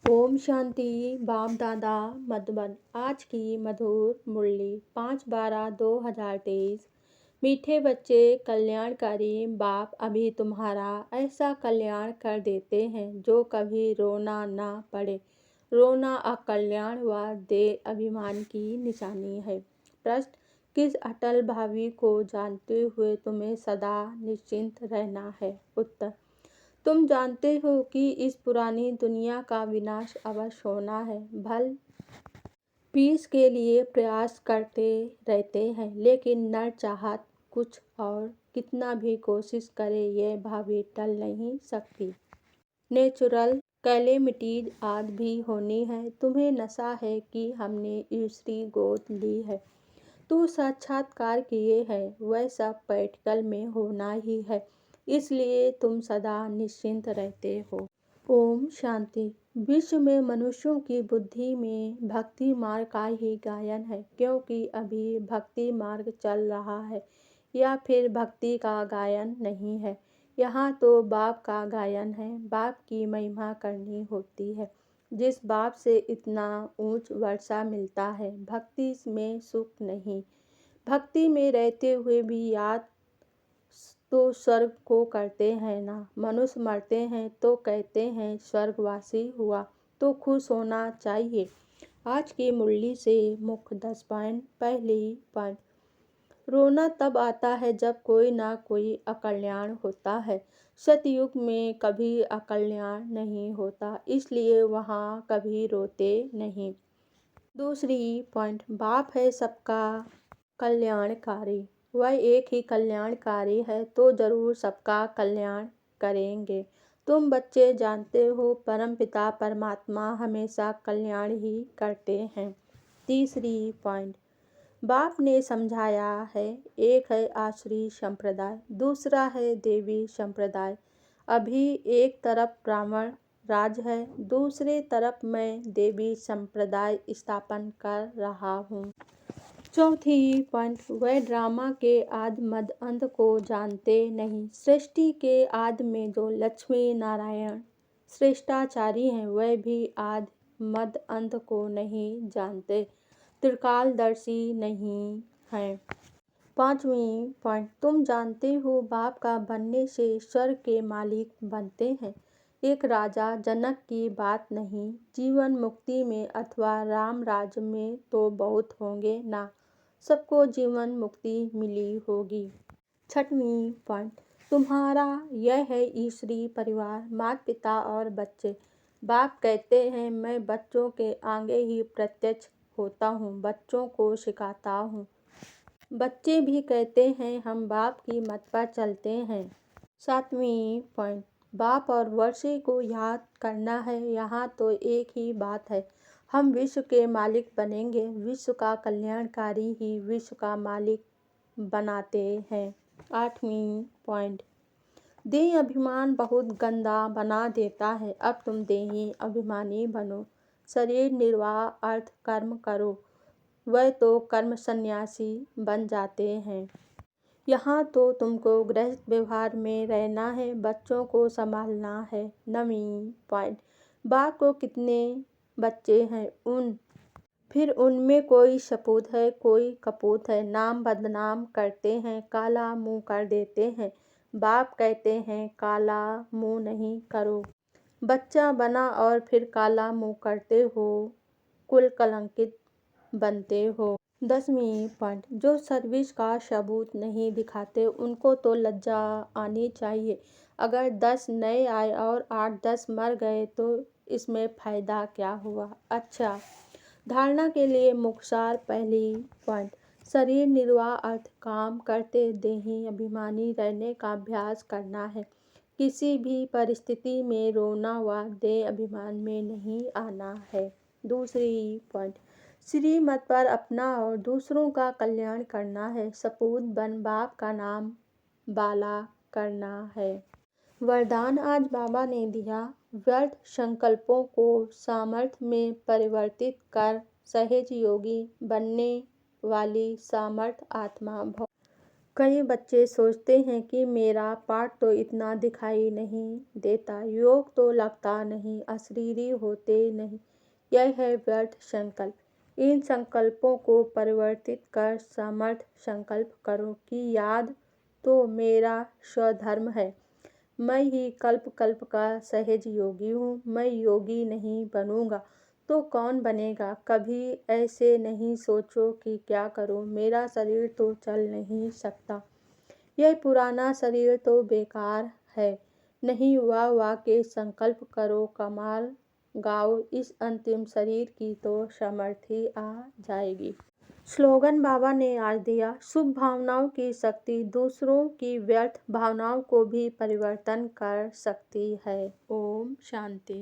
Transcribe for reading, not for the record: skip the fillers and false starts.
ओम शांति। बाप दादा मधुबन। आज की मधुर मुरली 5/12/2023। मीठे बच्चे कल्याणकारी बाप अभी तुम्हारा ऐसा कल्याण कर देते हैं जो कभी रोना ना पड़े। रोना अकल्याण व देह अभिमान की निशानी है। प्रश्न, किस अटल भावी को जानते हुए तुम्हें सदा निश्चिंत रहना है? उत्तर, तुम जानते हो कि इस पुरानी दुनिया का विनाश अवश्य होना है। भल पीस के लिए प्रयास करते रहते हैं, लेकिन नर चाहत कुछ और, कितना भी कोशिश करे यह भावी टल नहीं सकती। नेचुरल कैलेमिटीज आज भी होनी है। तुम्हें नशा है कि हमने ईश्वरी गोद ली है, तू साक्षात्कार किए है, वह सब प्रैक्टिकल में होना ही है, इसलिए तुम सदा निश्चिंत रहते हो। ओम शांति। विश्व में मनुष्यों की बुद्धि में भक्ति मार्ग का ही गायन है, क्योंकि अभी भक्ति मार्ग चल रहा है, या फिर भक्ति का गायन नहीं है। यहाँ तो बाप का गायन है। बाप की महिमा करनी होती है। जिस बाप से इतना ऊंच वर्षा मिलता है, भक्ति में सुख नहीं। भक्ति में रहते हुए भी याद तो स्वर्ग को करते हैं ना। मनुष्य मरते हैं तो कहते हैं स्वर्गवासी हुआ, तो खुश होना चाहिए। आज की मुरली से मुख्य 10 पॉइंट। पहली पॉइंट, रोना तब आता है जब कोई ना कोई अकल्याण होता है। सतयुग में कभी अकल्याण नहीं होता, इसलिए वहाँ कभी रोते नहीं। दूसरी पॉइंट, बाप है सबका कल्याणकारी। वह एक ही कल्याणकारी है, तो जरूर सबका कल्याण करेंगे। तुम बच्चे जानते हो परमपिता परमात्मा हमेशा कल्याण ही करते हैं। तीसरी पॉइंट, बाप ने समझाया है, एक है आसुरी संप्रदाय, दूसरा है देवी संप्रदाय। अभी एक तरफ ब्राह्मण राज है, दूसरे तरफ मैं देवी संप्रदाय स्थापन कर रहा हूँ। चौथी पॉइंट, वह ड्रामा के आदि मद अंत को जानते नहीं। सृष्टि के आदि में जो लक्ष्मी नारायण श्रेष्ठाचारी हैं, वह भी आदि मद अंत को नहीं जानते, त्रिकालदर्शी नहीं हैं। पांचवी पॉइंट, तुम जानते हो बाप का बनने से स्वर्ग के मालिक बनते हैं। एक राजा जनक की बात नहीं, जीवन मुक्ति में अथवा राम राज्य में तो बहुत होंगे ना, सबको जीवन मुक्ति मिली होगी। छठवीं पॉइंट, तुम्हारा यह है ईश्वरी परिवार, माता पिता और बच्चे। बाप कहते हैं मैं बच्चों के आगे ही प्रत्यक्ष होता हूँ, बच्चों को सिखाता हूँ। बच्चे भी कहते हैं हम बाप की मत पर चलते हैं। सातवीं पॉइंट, बाप और वर्षे को याद करना है। यहाँ तो एक ही बात है, हम विश्व के मालिक बनेंगे। विश्व का कल्याणकारी ही विश्व का मालिक बनाते हैं। आठवीं पॉइंट, देह अभिमान बहुत गंदा बना देता है। अब तुम देही अभिमानी बनो, शरीर निर्वाह अर्थ कर्म करो, वह तो कर्म सन्यासी बन जाते हैं। यहाँ तो तुमको गृहस्थ व्यवहार में रहना है, बच्चों को संभालना है। नवीं पॉइंट, बाप को कितने बच्चे हैं, फिर उनमें कोई सपूत है कोई कपूत है, नाम बदनाम करते हैं, काला मुंह कर देते हैं। बाप कहते हैं काला मुंह नहीं करो। बच्चा बना और फिर काला मुंह करते हो, कुल कलंकित बनते हो। 10वीं पॉइंट, जो सर्विस का सबूत नहीं दिखाते उनको तो लज्जा आनी चाहिए। अगर 10 नए आए और 8-10 मर गए तो इसमें फ़ायदा क्या हुआ। अच्छा, धारणा के लिए मुख्तार। पहली पॉइंट, शरीर निर्वाह अर्थ काम करते देही अभिमानी रहने का अभ्यास करना है। किसी भी परिस्थिति में रोना व देह अभिमान में नहीं आना है। दूसरी पॉइंट, श्रीमत पर अपना और दूसरों का कल्याण करना है। सपूत बन बाप का नाम बाला करना है। वरदान आज बाबा ने दिया, व्यर्थ संकल्पों को सामर्थ्य में परिवर्तित कर सहज योगी बनने वाली सामर्थ्य आत्मा भव। कई बच्चे सोचते हैं कि मेरा पाठ तो इतना दिखाई नहीं देता, योग तो लगता नहीं, अशरीरी होते नहीं। यह है व्यर्थ संकल्प। इन संकल्पों को परिवर्तित कर समर्थ संकल्प करो कि याद तो मेरा स्वधर्म है। मैं ही कल्प कल्प का सहज योगी हूँ। मैं योगी नहीं बनूंगा तो कौन बनेगा। कभी ऐसे नहीं सोचो कि क्या करूँ, मेरा शरीर तो चल नहीं सकता, यह पुराना शरीर तो बेकार है। नहीं, वाह वाह के संकल्प करो, कमाल गाओ, इस अंतिम शरीर की तो समर्थी आ जाएगी। स्लोगन बाबा ने आज दिया। शुभ भावनाओं की शक्ति दूसरों की व्यर्थ भावनाओं को भी परिवर्तन कर सकती है। ओम शांति।